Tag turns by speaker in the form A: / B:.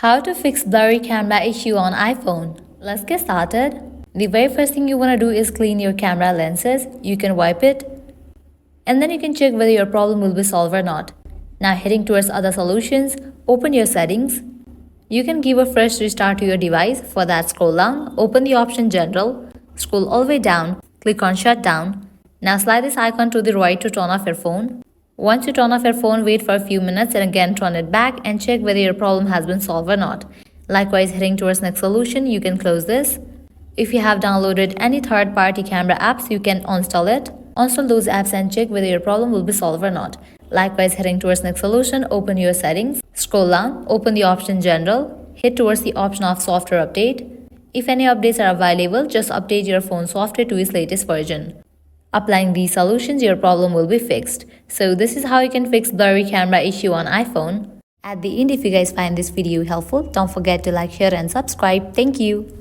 A: How to fix blurry camera issue on iPhone. Let's get started. The very first thing you want to do is clean your camera lenses. You can wipe it and then you can check whether your problem will be solved or not. Now heading towards other solutions, open your settings. You can give a fresh restart to your device. For that, scroll down, open the option General, scroll all the way down, click on Shutdown. Now slide this icon to the right to turn off your phone. Once you turn off your phone, wait for a few minutes and again turn it back and check whether your problem has been solved or not. Likewise, heading towards next solution, you can close this. If you have downloaded any third-party camera apps, you can uninstall it. Uninstall those apps and check whether your problem will be solved or not. Likewise, heading towards next solution, open your settings, scroll down, open the option General, head towards the option of Software Update. If any updates are available, just update your phone software to its latest version. Applying these solutions, your problem will be fixed. So this is how you can fix blurry camera issue on iPhone. At the end, if you guys find this video helpful, don't forget to like, share and subscribe. Thank you.